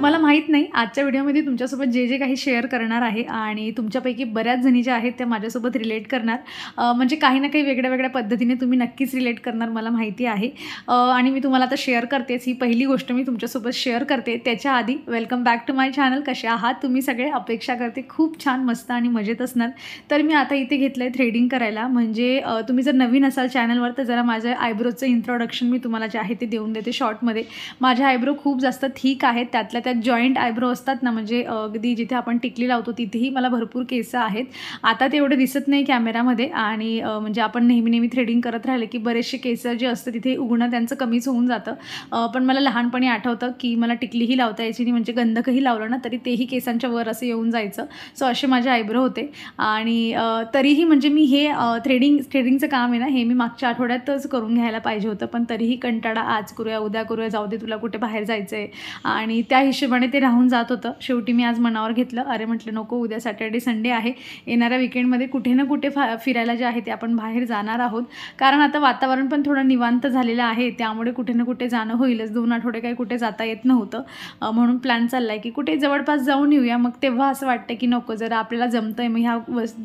मला माहीत नाही आजच्या व्हिडिओमध्ये तुमच्यासोबत जे काही शेअर करणार आहे आणि तुमच्यापैकी बऱ्याच जणी ज्या आहेत त्या माझ्यासोबत रिलेट करणार, म्हणजे काही ना काही वेगळ्या पद्धतीने तुम्ही नक्कीच रिलेट करणार मला माहिती आहे। आणि मी तुम्हाला आता शेअर करतेच, ही पहिली गोष्ट मी तुमच्यासोबत शेअर करते। त्याच्या आधी welcome back to my channel. कसे आहात तुम्ही सगळे? अपेक्षा करते खूप छान मस्त आणि मजेत असणार। तर मी आता इथे घेतलंय थ्रेडिंग करायला। म्हणजे तुम्ही जर नवीन असाल चॅनलवर तर जरा माझ्या आयब्रोचं इंट्रोडक्शन मी तुम्हाला जे आहे ते देऊन देते शॉर्टमध्ये। माझे आयब्रो खूप जास्त थिक आहेत, त्यातल्या त्यात जॉइंट आयब्रो असतात ना, म्हणजे अगदी जिथे आपण टिकली लावतो तिथेही मला भरपूर केस आहेत। आता ते एवढे दिसत नाही कॅमेरामध्ये आणि म्हणजे आपण नेहमी थ्रेडिंग करत राहिले की बरेचसे केस जे असतात तिथे उगणं त्यांचं कमीच होऊन जातं। पण मला लहानपणी आठवतं की मला टिकलीही लावता यायची नाही, म्हणजे गंधकही लावलं ना तरी तेही केसांच्या वर असं येऊन जायचं। सो असे माझे आयब्रो होते आणि तरीही म्हणजे मी हे थ्रेडिंगचं काम आहे ना, हे मी मागच्या आठवड्यातच करून घ्यायला पाहिजे होतं, पण तरीही कंटाळा, आज करूया उद्या करूया, जाऊ दे तुला कुठे बाहेर जायचं आहे, आणि त्या हिशोबाने ते राहून जात होतं। शेवटी मी आज मनावर घेतलं, अरे म्हटलं नको, उद्या सॅटर्डे संडे आहे, येणाऱ्या वीकेंडमध्ये कुठे ना कुठे फिरायला जे आहे ते आपण बाहेर जाणार आहोत। कारण आता वातावरण पण थोडं निवांत झालेलं आहे, त्यामुळे कुठे ना कुठे जाणं होईलच। 2 आठवडे काही कुठे जाता येत नव्हतं, म्हणून प्लॅन चालला आहे की कुठे जवळपास जाऊन येऊया। मग तेव्हा असं वाटतं की नको, जरा आपल्याला जमतंय मग ह्या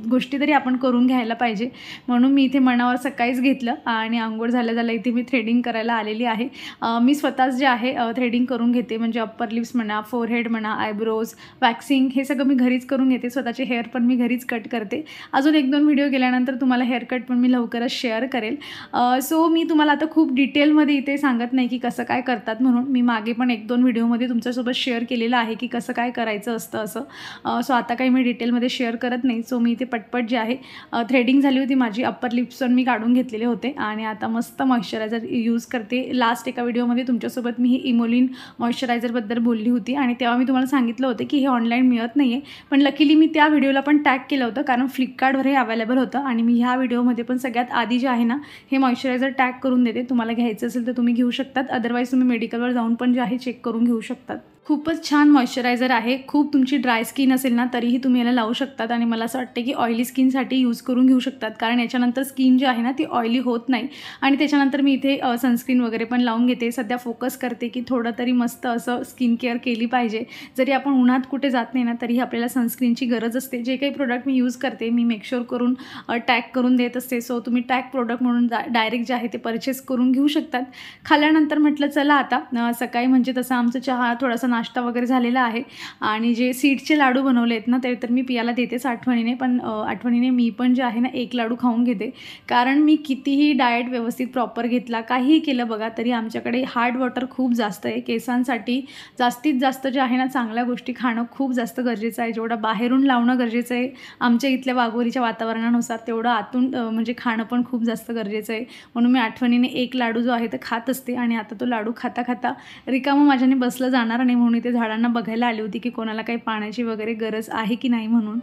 गोष्टी तरी आपण करून घ्यायला पाहिजे। म्हणून मी इथे मनावर सकाळीच घेतलं आणि अंघोळ झाल्या इथे मी थ्रेडिंग करायला आलेली आहे। मी स्वतःच जे आहे थ्रेडिंग करून घेते, म्हणजे अप्पर लिप्स म्हणा, फोरहेड म्हणा, आयब्रोज, वॅक्सिंग हे सगळं मी घरीच करून घेते। स्वतःचे हेअर पण मी घरीच कट करते। अजून 1-2 व्हिडिओ गेल्यानंतर तुम्हाला हेअर कट पण मी लवकरच शेअर करेल। सो मी तुम्हाला आता खूप डिटेलमध्ये इथे सांगत नाही की कसं काय करतात म्हणून, मी मागे पण 1-2 व्हिडिओमध्ये तुमच्यासोबत शेअर केलेलं आहे की कसं काय करायचं असतं असं। सो आता काही मी डिटेलमध्ये शेअर करत नाही। सो मी इथे पटपट जे आहे थ्रेडिंग झाली होती माझी, अप्पर लिप्स पण मी काढून घेतलेले होते आणि आता मस्त मॉइश्चरायझर यूज करते। लास्ट एका व्हिडिओमध्ये तुमच्यासोबत मी ही इमोलिन मॉइश्चरायझरबद्दल बोलली होती आणि तेव्हा मी तुम्हाला सांगितलं होतं की हे ऑनलाईन मिळत नाही आहे, पण लकीली मी त्या व्हिडिओला पण टॅग केलं होतं, कारण फ्लिपकार्टवर हे अवेलेबल होतं। आणि मी ह्या व्हिडिओमध्ये पण सगळ्यात आधी जे आहे ना हे मॉइश्चरायझर टॅग करून देते। तुम्हाला घ्यायचं असेल तर तुम्ही घेऊ शकतात, अदरवाईज तुम्ही मेडिकलवर जाऊन पण जे आहे चेक करून घेऊ शकतात। खूपच छान मॉइश्चरायझर आहे। खूप तुमची ड्राय स्किन असेल ना तरीही तुम्ही याला लावू शकतात आणि मला असं वाटतं की ऑइली स्किनसाठी यूज करून घेऊ शकतात, कारण याच्यानंतर स्किन जी आहे ना ती ऑइली होत नाही। आणि त्याच्यानंतर मी इथे सनस्क्रीन वगैरे पण लावून घेते। सध्या फोकस करते की थोडं तरी मस्त असं स्किन केअर केली पाहिजे। जरी आपण उन्हात कुठे जात नाही ना तरीही आपल्याला सनस्क्रीनची गरज असते। जे काही प्रोडक्ट मी यूज करते मी मेक शुअर करून टॅग करून देत असते। सो तुम्ही टॅग प्रोडक्ट म्हणून डायरेक्ट जे आहे ते परचेस करून घेऊ शकतात। खाल्ल्यानंतर म्हटलं चला आता सकाळी म्हणजे तसं आमचं चहा थोडासा नाश्ता वगैरे झालेला आहे आणि जे सीड्सचे लाडू बनवले आहेत ना ते तर मी पियाला देतेच आठवणीने, पण आठवणीने मी पण जे आहे ना एक लाडू खाऊन घेते। कारण मी कितीही डाएट व्यवस्थित प्रॉपर घेतला, काहीही केलं बघा, तरी आमच्याकडे हार्ड वॉटर खूप जास्त आहे। केसांसाठी जास्तीत जास्त जे आहे ना चांगल्या गोष्टी खाणं खूप जास्त गरजेचं आहे। जेवढं बाहेरून लावणं गरजेचं आहे आमच्या इथल्या वाघोरीच्या वातावरणानुसार, तेवढं आतून म्हणजे खाणं पण खूप जास्त गरजेचं आहे। म्हणून मी आठवणीने एक लाडू जो आहे ते खात असते आणि आता तो लाडू खाता खाता रिकामं माझ्याने बसलं जाणार नाही, म्हणून इथे झाडांना बघायला आली होती की कोणाला काही पाण्याची वगैरे गरज आहे की नाही म्हणून।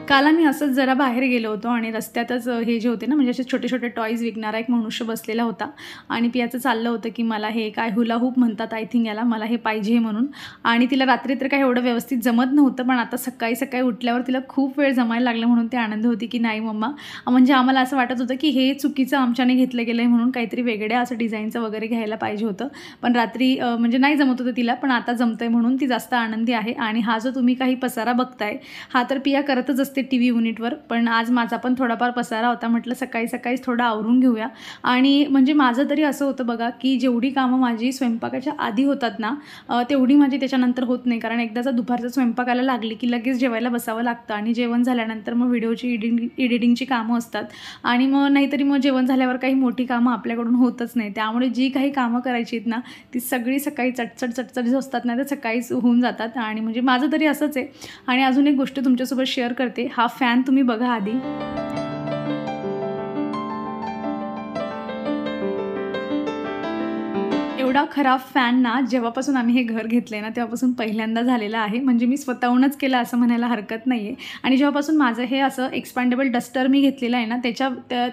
काल आम्ही असंच जरा बाहेर गेलो होतो आणि रस्त्यातच हे जे होते ना, म्हणजे असे छोटे टॉयज विकणारा एक मनुष्य बसलेला होता आणि पियाचं चाललं होतं की मला हे काय हुला हूप म्हणतात आय थिंक याला, मला हे पाहिजे म्हणून। आणि तिला रात्री तर काही एवढं व्यवस्थित जमत नव्हतं, पण आता सकाळी उठल्यावर तिला खूप वेळ जमायला लागलं, म्हणून ती आनंद होती की नाही मम्मा, म्हणजे आम्हाला असं वाटत होतं की हे चुकीचं आमच्याने घेतलं गेलं आहे, म्हणून काहीतरी वेगळ्या असं डिझाईनचं वगैरे घ्यायला पाहिजे होतं। पण रात्री म्हणजे नाही जमत होतं तिला, पण आता जमतंय म्हणून ती जास्त आनंदी आहे। आणि हा जो तुम्ही काही पसारा बघताय हा तर पिया करतच असते टीव्ही युनिटवर, पण आज माझा पण थोडाफार पसारा होता, म्हटलं सकाळीच थोडं आवरून घेऊया। आणि म्हणजे माझं तरी असं होतं बघा की जेवढी कामं माझी स्वयंपाकाच्या आधी होतात ना तेवढी माझी त्याच्यानंतर होत नाही, कारण एकदाचा दुपारचा स्वयंपाकाला लागली की लगेच जेवायला बसावं लागतं आणि जेवण झाल्यानंतर मग व्हिडिओची एडिटिंगची कामं असतात आणि मग नाहीतरी मग जेवण झाल्यावर काही मोठी कामं आपल्याकडून होतच नाही। त्यामुळे जी काही कामं करायची आहेत ना ती सगळी सकाळी चटचट जो असतात ना ते सकाळीच होऊन जातात आणि म्हणजे माझं तरी असंच आहे। आणि अजून एक गोष्ट तुमच्यासोबत शेअर करते, हा फॅन तुम्ही बघा आधी, एवढा खराब फॅन ना जेव्हापासून आम्ही हे घर घेतलं आहे ना तेव्हापासून पहिल्यांदा झालेला आहे. म्हणजे मी स्वतःहूनच केलं असं म्हणायला हरकत नाही आहे. आणि जेव्हापासून माझं हे असं एक्सपांडेबल डस्टर मी घेतलेलं आहे ना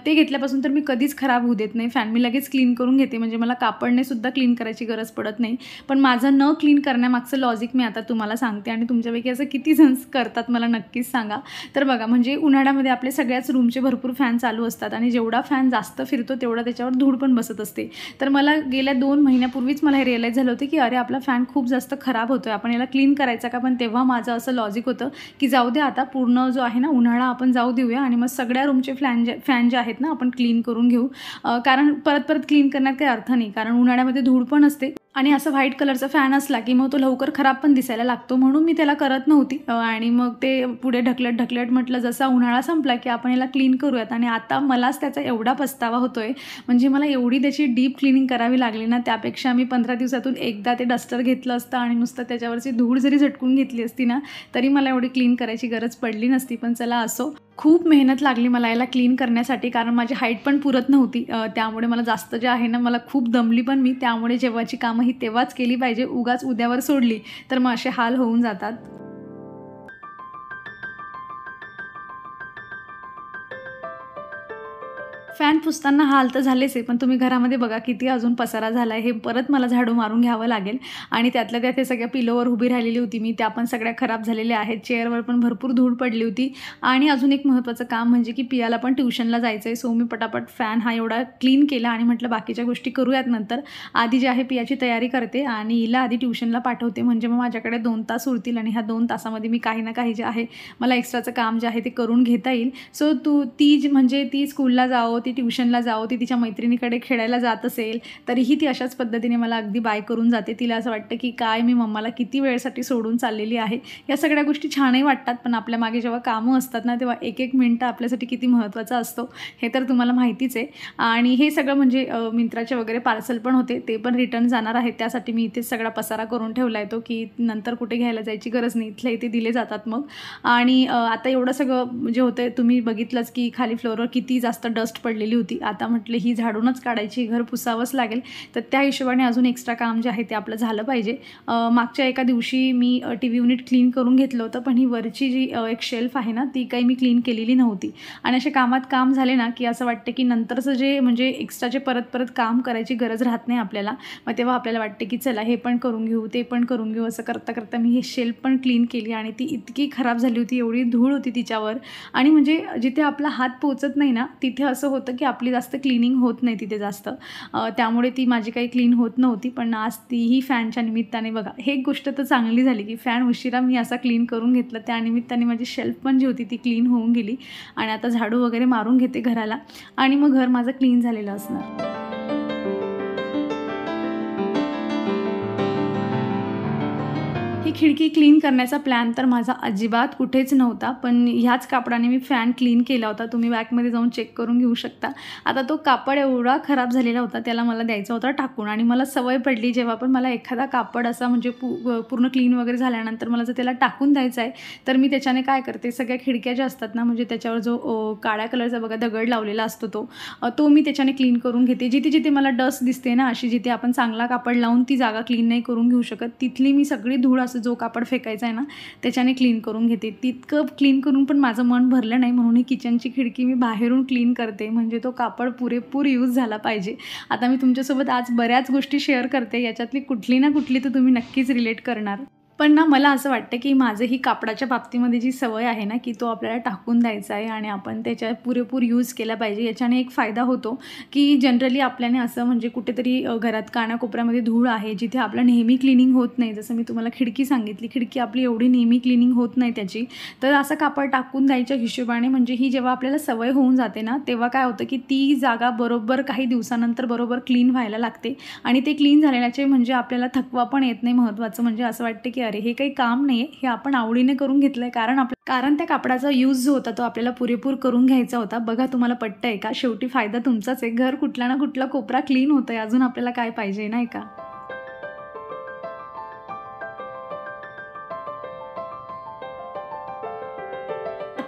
ते घेतल्यापासून तर मी कधीच खराब होऊ देत नाही फॅन. मी लगेच क्लीन करून घेते, म्हणजे मला कापडने सुद्धा क्लीन करायची गरज पडत नाही. पण माझं न क्लीन करण्यामागचं लॉजिक मी आता तुम्हाला सांगते आणि तुमच्यापैकी असं किती जण करतात मला नक्कीच सांगा. तर बघा, म्हणजे उन्हाळ्यामध्ये आपले सगळ्याच रूमचे भरपूर फॅन चालू असतात आणि जेवढा फॅन जास्त फिरतो तेवढा त्याच्यावर धूळ पण बसत असते. तर मला गेल्या 2 महिन्यापूर्वीच मला हे रिअलाईज झालं होतं की अरे आपला फॅन खूप जास्त खराब होतोय, आपण याला क्लीन करायचा का. पण तेव्हा माझं असं लॉजिक होतं की जाऊ दे आता पूर्ण जो आहे ना उन्हाळा आपण जाऊ देऊया आणि मग सगळ्या रूमचे फॅन जे आहेत ना आपण क्लीन करून घेऊ. कारण परत परत क्लीन करण्यात काही अर्थ नाही, कारण उन्हाळ्यामध्ये धूळ पण असते आणि असं व्हाईट कलरचा फॅन असला की मग तो लवकर खराब पण दिसायला लागतो. म्हणून मी त्याला करत नव्हती आणि मग ते पुढे ढकलत म्हटलं जसा उन्हाळा संपला की आपण याला क्लीन करूयात. आणि आता मलाच त्याचा एवढा पस्तावा होतोय, म्हणजे मला एवढी त्याची डीप क्लिनिंग करावी लागली ना, त्यापेक्षा मी 15 दिवसातून एकदा ते डस्टर घेतलं असतं आणि नुसतं त्याच्यावरची धूळ जरी झटकून घेतली असती ना तरी मला एवढी क्लीन करायची गरज पडली नसती. पण चला असो, खूप मेहनत लागली मला याला क्लीन करण्यासाठी, कारण माझी हाईट पण पुरत नव्हती. त्यामुळे मला जास्त जे आहे ना मला खूप दमली पण मी. त्यामुळे जेव्हाची कामं ही तेव्हाच केली पाहिजे, उगाच उद्यावर सोडली तर मग असे हाल होऊन जातात. फॅन पुसताना हाल तर झालेच आहे, पण तुम्ही घरामध्ये बघा किती अजून पसारा झाला आहे. हे परत मला झाडू मारून घ्यावं लागेल. आणि त्यातल्या त्यात हे सगळ्या पिलोवर उभी राहिलेली होती मी, त्या पण सगळ्या खराब झालेल्या आहेत. चेअरवर पण भरपूर धूळ पडली होती. आणि अजून एक महत्त्वाचं काम म्हणजे की पियाला पण ट्युशनला जायचं आहे. सो मी पटापट फॅन हा एवढा क्लीन केला आणि म्हटलं बाकीच्या गोष्टी करूयात नंतर. आधी जे आहे पियाची तयारी करते आणि हिला आधी ट्युशनला पाठवते, म्हणजे मग माझ्याकडे 2 तास उरतील आणि ह्या 2 तासामध्ये मी काही ना काही जे आहे मला एक्स्ट्राचं काम जे आहे ते करून घेता येईल. सो ती स्कूलला जाओ, ती ट्युशनला जाओ, ती तिच्या मैत्रिणीकडे खेळायला जात असेल तरीही ती अशाच पद्धतीने मला अगदी बाय करून जाते. तिला असं वाटतं की काय मी मम्माला किती वेळसाठी सोडून चाललेली आहे. या सगळ्या गोष्टी छानही वाटतात, पण आपल्या मागे जेव्हा कामं असतात ना तेव्हा एक एक मिनटं आपल्यासाठी किती महत्त्वाचा असतो हे तर तुम्हाला माहितीच आहे. आणि हे सगळं म्हणजे मिंत्राचे वगैरे पार्सल पण होते, ते पण रिटर्न जाणार आहेत. त्यासाठी मी इथेच सगळा पसारा करून ठेवला आहे तो, की नंतर कुठे घ्यायला जायची गरज नाही, इथल्या इथे दिले जातात मग. आणि आता एवढं सगळं जे होतं तुम्ही बघितलंच की खाली फ्लोअरवर किती जास्त डस्ट पडलेली होती. आता म्हटलं ही झाडूनच काढायची, घर पुसावंच लागेल. तर त्या हिशोबाने अजून एक्स्ट्रा काम जे आहे ते आपलं झालं पाहिजे. मागच्या एका दिवशी मी टीव्ही युनिट क्लीन करून घेतलं होतं, पण ही वरची जी एक शेल्फ आहे ना ती काही मी क्लीन केलेली नव्हती. आणि अशा कामात काम झाले ना की असं वाटतं की नंतरचं जे म्हणजे एक्स्ट्राचे परत काम करायची गरज राहत नाही आपल्याला. मग तेव्हा आपल्याला वाटते की चला हे पण करून घेऊ, ते पण करून घेऊ. असं करता करता मी ही शेल्फ पण क्लीन केली आणि ती इतकी खराब झाली होती, एवढी धूळ होती तिच्यावर. आणि म्हणजे जिथे आपला हात पोचत नाही ना तिथे असं होतं की आपली जास्त क्लिनिंग होत नाही तिथे जास्त. त्यामुळे ती माझी काही क्लीन होत नव्हती. पण आज तीही फॅनच्या निमित्ताने बघा, हे एक गोष्ट तर चांगली झाली की फॅन उशिरा मी असा क्लीन करून घेतलं, त्यानिमित्ताने माझी शेल्फ पण जी होती ती क्लीन होऊन गेली. आणि आता झाडू वगैरे मारून घेते घराला आणि मग घर माझं क्लीन झालेलं असणार. ही खिडकी क्लीन करण्याचा प्लॅन तर माझा अजिबात कुठेच नव्हता, पण ह्याच कापडाने मी फॅन क्लीन केला होता. तुम्ही बॅगमध्ये जाऊन चेक करून घेऊ शकता. आता तो कापड एवढा खराब झालेला होता, त्याला मला द्यायचा होता टाकून. आणि मला सवय पडली जेव्हा पण मला एखादा कापड असा म्हणजे पूर्ण क्लीन वगैरे झाल्यानंतर मला जर त्याला टाकून द्यायचं आहे तर मी त्याच्याने काय करते, सगळ्या खिडक्या ज्या असतात ना म्हणजे त्याच्यावर जो काळ्या कलरचा बघा दगड लावलेला असतो तो मी त्याच्याने क्लीन करून घेते. जिथे जिथे मला डस्ट दिसते ना अशी, जिथे आपण चांगला कापड लावून ती जागा क्लीन नाही करून घेऊ शकत, तिथली मी सगळी धूळ असं जो कापड फेकायचा आहे ना त्याच्याने क्लीन करून घेते. तितकं क्लीन करून पण माझं मन भरलं नाही, म्हणून ही किचनची खिडकी मी बाहेरून क्लीन करते, म्हणजे तो कापड पुरेपूर यूज झाला पाहिजे. आता मी तुमच्यासोबत आज बऱ्याच गोष्टी शेअर करते, याच्यातली कुठली ना कुठली तर तुम्ही नक्कीच रिलेट करणार. पण ना मला असं वाटतं की माझं ही कापडाच्या बाबतीमध्ये जी सवय आहे ना की तो आपल्याला टाकून द्यायचा आहे आणि आपण त्याच्या पुरेपूर यूज केला पाहिजे. याच्याने एक फायदा होतो की जनरली आपल्याने असं म्हणजे कुठेतरी घरात कानाकोपऱ्यामध्ये धूळ आहे जिथे आपलं नेहमी क्लिनिंग होत नाही, जसं मी तुम्हाला खिडकी सांगितली, खिडकी आपली एवढी नेहमी क्लिनिंग होत नाही त्याची, तर असं कापड टाकून द्यायच्या हिशोबाने म्हणजे ही जेव्हा आपल्याला सवय होऊन जाते ना तेव्हा काय होतं की ती जागा बरोबर काही दिवसानंतर बरोबर क्लीन व्हायला लागते. आणि ते क्लीन झालेल्याचे म्हणजे आपल्याला थकवा पण येत नाही. महत्त्वाचं म्हणजे असं वाटतं की अरे हे काही काम नाही आहे, हे आपण आवडीने करून घेतलं आहे, कारण त्या कापडाचा यूज जो होता तो आपल्याला पुरेपूर करून घ्यायचा होता. बघा तुम्हाला पटतंय का? शेवटी फायदा तुमचाच आहे. घर कुठला ना कुठला कोपरा क्लीन होतंय, अजून आपल्याला काय पाहिजे नाही का?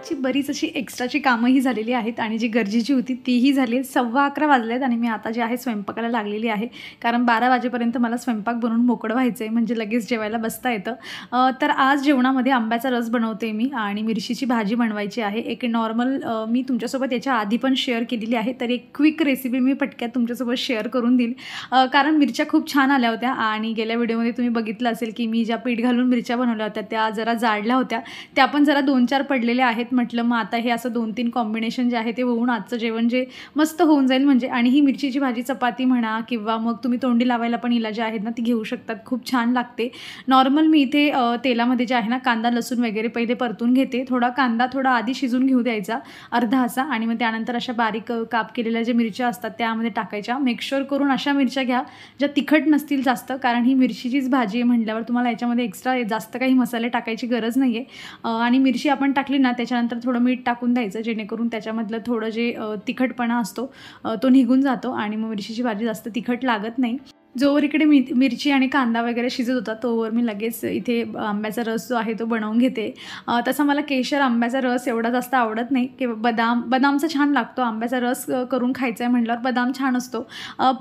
आजची बरीच अशी एक्स्ट्राची कामंही झालेली आहेत आणि जी गरजेची होती तीही झाली आहे. 11:15 वाजले आहेत आणि मी आता जे आहे स्वयंपाकाला लागलेली आहे, कारण 12 वाजेपर्यंत मला स्वयंपाक बनवून मोकळं व्हायचं आहे, म्हणजे लगेच जेवायला बसता येतं. तर आज जेवणामध्ये आंब्याचा रस बनवते मी आणि मिरचीची भाजी बनवायची आहे. एक नॉर्मल मी तुमच्यासोबत याच्या आधी पण शेअर केलेली आहे, तर एक क्विक रेसिपी मी पटक्यात तुमच्यासोबत शेअर करून देईल. कारण मिरच्या खूप छान आल्या होत्या आणि गेल्या व्हिडिओमध्ये तुम्ही बघितलं असेल की मी ज्या पीठ घालून मिरच्या बनवल्या होत्या त्या जरा जाडल्या होत्या, त्या पण जरा 2-4 पडलेल्या आहेत. म्हटलं मग आता हे असं 2-3 कॉम्बिनेशन जे आहे ते होऊन आजचं जेवण जे मस्त होऊन जाईल म्हणजे. आणि ही मिरचीची भाजी चपाती म्हणा किंवा मग तुम्ही तोंडी लावायला पण हिला जे आहेत ना ती घेऊ शकतात, खूप छान लागते. नॉर्मल मी इथे तेलामध्ये जे आहे ना कांदा लसूण वगैरे पहिले परतून घेते. कांदा थोडा आधी शिजून घेऊ द्यायचा अर्धा असा, आणि मग त्यानंतर अशा बारीक काप केलेल्या ज्या मिरच्या असतात त्यामध्ये टाकायच्या. मेकश्युअर करून अशा मिरच्या घ्या ज्या तिखट नसतील जास्त, कारण ही मिरचीचीच भाजी आहे म्हटल्यावर तुम्हाला याच्यामध्ये एक्स्ट्रा जास्त काही मसाले टाकायची गरज नाही आहे. आणि मिरची आपण टाकली ना त्याच्यानंतर थोडं मीठ टाकून द्यायचं, जेणेकरून त्याच्यामधलं थोडं जे तिखटपणा असतो तो निघून जातो आणि मग मिरचीची भाजी जास्त तिखट लागत नाही. जोवर इकडे मिरची आणि कांदा वगैरे शिजत होता तोवर मी लगेच इथे आंब्याचा रस जो आहे तो बनवून घेते. तसा मला केशर आंब्याचा रस एवढा जास्त आवडत नाही, किंवा बदामचा छान लागतो. आंब्याचा रस करून खायचा आहे म्हटल्यावर बदाम छान असतो,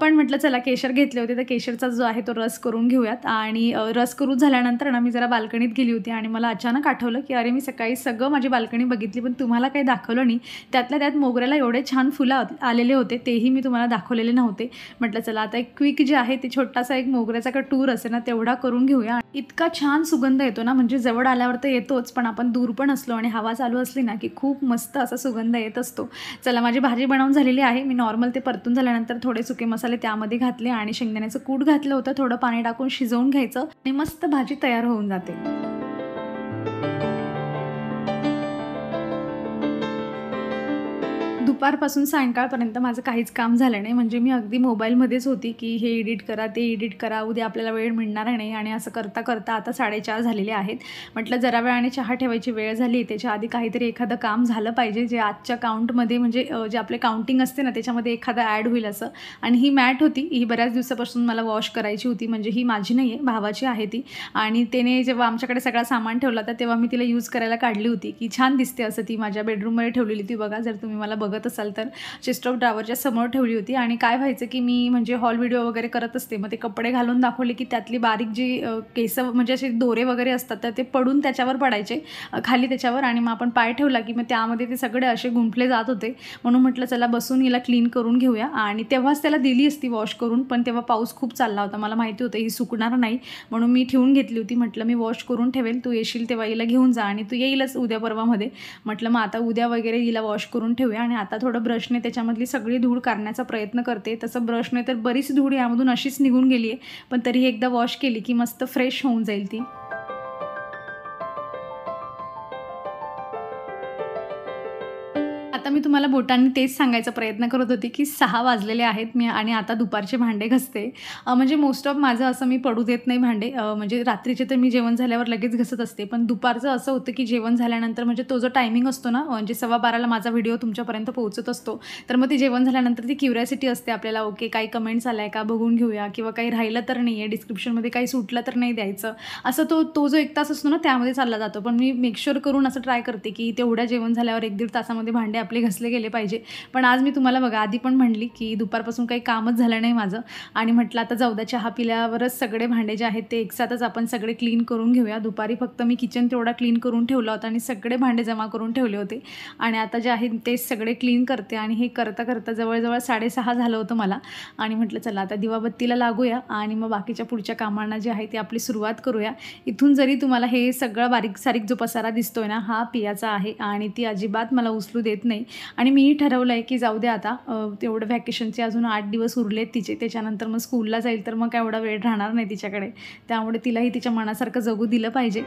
पण म्हटलं चला केशर घेतले होते तर केशरचा जो आहे तो रस करून घेऊयात. आणि रस करून झाल्यानंतर ना मी जरा बाल्कनीत गेली होती आणि मला अचानक आठवलं की अरे मी सकाळी सगळं माझी बाल्कनी बघितली पण तुम्हाला काही दाखवलं नाही. त्यातल्या त्यात मोगऱ्याला एवढे छान फुलं आलेले होते, तेही मी तुम्हाला दाखवलेले नव्हते. म्हटलं चला आता एक क्विक जे आहे ते छोटासा एक मोगऱ्याचा का टूर असेल ना तेवढा करून घेऊया. इतका छान सुगंध येतो ना, म्हणजे जवळ आल्यावर तर येतोच, पण आपण दूर पण असलो आणि हवा चालू असली ना की खूप मस्त असा सुगंध येत असतो. चला माझी भाजी बनवून झालेली आहे. मी नॉर्मल ते परतून झाल्यानंतर थोडे सुके मसाले त्यामध्ये घातले आणि शेंगदाण्याचं कूट घातलं होतं. थोडं पाणी टाकून शिजवून घ्यायचं आणि मस्त भाजी तयार होऊन जाते. दुपारपासून सायंकाळपर्यंत माझं काहीच काम झालं नाही, म्हणजे मी अगदी मोबाईलमध्येच होती की हे एडिट करा ते एडिट करा, उद्या आपल्याला वेळ मिळणार नाही. आणि असं करता करता आता 4:30 झालेले आहेत. म्हटलं जरा वेळाने चहा ठेवायची वेळ झाली, त्याच्या आधी काहीतरी एखादं काम झालं पाहिजे जे आजच्या काउंटमध्ये म्हणजे जे आपले काउंटिंग असते ना त्याच्यामध्ये एखादं ॲड होईल असं. आणि ही मॅट होती, ही बऱ्याच दिवसापासून मला वॉश करायची होती, म्हणजे ही माझी नाही आहे, भावाची आहे ती. आणि त्याने जेव्हा आमच्याकडे सगळा सामान ठेवला तर तेव्हा मी तिला यूज करायला काढली होती की छान दिसते असं. ती माझ्या बेडरूममध्ये ठेवलेली ती बघा, जर तुम्ही मला बघत असाल तर चेस्ट ऑफ ड्रॉवरच्या समोर ठेवली होती. आणि काय व्हायचं की मी म्हणजे हॉल व्हिडिओ वगैरे करत असते, मग ते कपडे घालून दाखवले की त्यातली बारीक जी केस म्हणजे असे दोरे वगैरे असतात तर ते पडून त्याच्यावर पडायचे खाली त्याच्यावर, आणि मग आपण पाय ठेवला की मग त्यामध्ये ते सगळे असे गुंफले जात होते. म्हणून म्हटलं चला बसून हिला क्लीन करून घेऊया. आणि तेव्हाच त्याला दिली असती वॉश करून, पण तेव्हा पाऊस खूप चालला होता, मला माहिती होतं ही सुकणार नाही म्हणून मी ठेवून घेतली होती. म्हटलं मी वॉश करून ठेवेल, तू येशील तेव्हा हिला घेऊन जा, आणि तू येईलच उद्या परवामध्ये. म्हटलं मग आता उद्या वगैरे हिला वॉश करून ठेवूया. आणि आता थोडं ब्रशने त्याच्यामधली सगळी धूळ काढण्याचा प्रयत्न करते. तसं ब्रशने तर बरीच धूळ यामधून अशीच निघून गेली आहे, पण तरी एकदा वॉश केली की मस्त फ्रेश होऊन जाईल ती. आता मी तुम्हाला बोटांनी तेच सांगायचा प्रयत्न करत होते की 6 वाजलेले आहेत मी आणि आता दुपारचे भांडे घसते. म्हणजे मोस्ट ऑफ माझं असं मी पडू देत नाही भांडे, म्हणजे रात्रीचे तर मी जेवण झाल्यावर लगेच घसत असते, पण दुपारचं असं होतं की जेवण झाल्यानंतर म्हणजे तो जो टायमिंग असतो ना, म्हणजे 12:15ला माझा व्हिडिओ तुमच्यापर्यंत पोहोचत असतो, तर मग ते जेवण झाल्यानंतर ती क्युरिओसिटी असते आपल्याला, ओके काही कमेंट्स आला आहे का बघून घेऊया, किंवा काही राहिलं तर नाही आहे डिस्क्रिप्शनमध्ये, काही सुटलं तर नाही द्यायचं, असं तो जो 1 तास असतो ना त्यामध्ये चालला जातो. पण मी मेकश्युअर करून असं ट्राय करते की तेवढ्या जेवण झाल्यावर 1-1.5 तासामध्ये भांडे आपले घसले गेले पाहिजे. पण आज मी तुम्हाला बघा आधी पण म्हणली की दुपारपासून काही कामच झालं नाही माझं, आणि म्हटलं आता जाऊ द्या, चहा पिल्यावरच सगळे भांडे जे आहेत ते एकसाथच आपण सगळे क्लीन करून घेऊया. दुपारी फक्त मी किचन तेवढा क्लीन करून ठेवला होता आणि सगळे भांडे जमा करून ठेवले होते, आणि आता जे आहे ते सगळे क्लीन करते. आणि हे करता करता जवळजवळ 6:30 झालं होतं मला, आणि म्हटलं चला आता दिवाबत्तीला लागूया आणि मग बाकीच्या पुढच्या कामांना जे आहे ते आपली सुरुवात करूया. इथून जरी तुम्हाला हे सगळं बारीक सारीक जो पसारा दिसतोय ना हा पियाचा आहे, आणि ती अजिबात मला उचलू देत नाही. आणि मीही ठरवलं आहे की जाऊ दे आता, तेवढं व्हॅकेशनचे अजून 8 दिवस उरलेत तिचे, त्याच्यानंतर मग स्कूलला जाईल तर मग काय एवढा वेळ राहणार नाही तिच्याकडे, त्यामुळे तिलाही तिच्या मनासारखं जगू दिलं पाहिजे.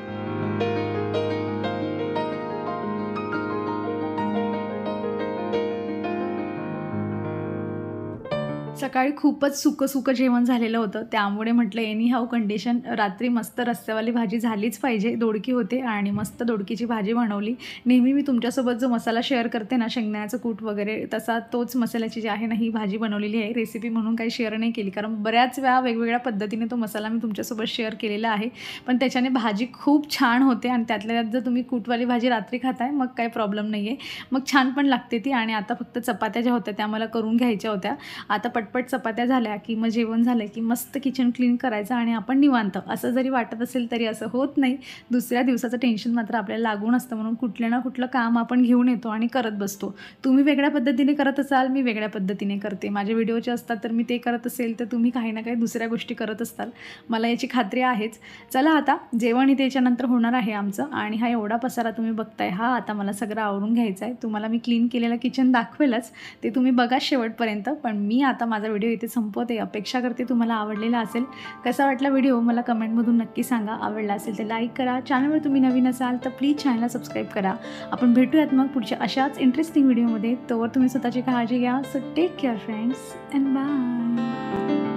सकाळी खूपच सुकं जेवण झालेलं होतं, त्यामुळे म्हटलं एनी हाऊ कंडिशन रात्री मस्त रस्स्यावाली भाजी झालीच पाहिजे. दोडकी होते आणि मस्त दोडकीची भाजी बनवली. नेहमी मी तुमच्यासोबत जो मसाला शेअर करते ना, शेंगदाण्याचं कूट वगैरे, तसा तोच मसाल्याची जी आहे ना ही भाजी बनवलेली आहे. रेसिपी म्हणून काही शेअर नाही केली, कारण बऱ्याच वेळा वेगवेगळ्या पद्धतीने तो मसाला मी तुमच्यासोबत शेअर केलेला आहे. पण त्याच्याने भाजी खूप छान होते आणि त्यातल्या त्यात जर तुम्ही कूटवाली भाजी रात्री खाताय मग काही प्रॉब्लेम नाही आहे. मग छान पण लागते ती. आणि आता फक्त चपात्या ज्या होत्या त्या मला करून घ्यायच्या होत्या. आता पटपट चपात्या झाल्या की मग जेवण झालं की मस्त किचन क्लीन करायचं आणि आपण निवांत. असं जरी वाटत असेल तरी असं होत नाही. दुसऱ्या दिवसाचं टेन्शन मात्र आपल्याला लागून असतं, म्हणून कुठलं ना कुठलं काम आपण घेऊन येतो आणि करत बसतो. तुम्ही वेगळ्या पद्धतीने करत असाल, मी वेगळ्या पद्धतीने करते. माझे व्हिडिओचे असतात तर मी ते करत असेल तर तुम्ही काही ना काही दुसऱ्या गोष्टी करत असताल, मला याची खात्री आहेच. चला आता जेवण इथे याच्यानंतर होणार आहे आमचं. आणि हा एवढा पसारा तुम्ही बघताय, हा आता मला सगळं आवरून घ्यायचा आहे. तुम्हाला मी क्लीन केलेलं किचन दाखवेलच, ते तुम्ही बघा शेवटपर्यंत. पण मी आता माझा व्हिडिओ इथे संपवते. अपेक्षा करते तुम्हाला आवडलेला असेल. कसा वाटला व्हिडिओ मला कमेंटमधून नक्की सांगा. आवडला असेल तर लाईक करा. चॅनलवर तुम्ही नवीन असाल तर प्लीज चॅनलला सबस्क्राईब करा. आपण भेटूयात मग पुढच्या अशाच इंटरेस्टिंग व्हिडिओमध्ये. तोवर तुम्ही स्वतःची काळजी घ्या. So take care friends and bye.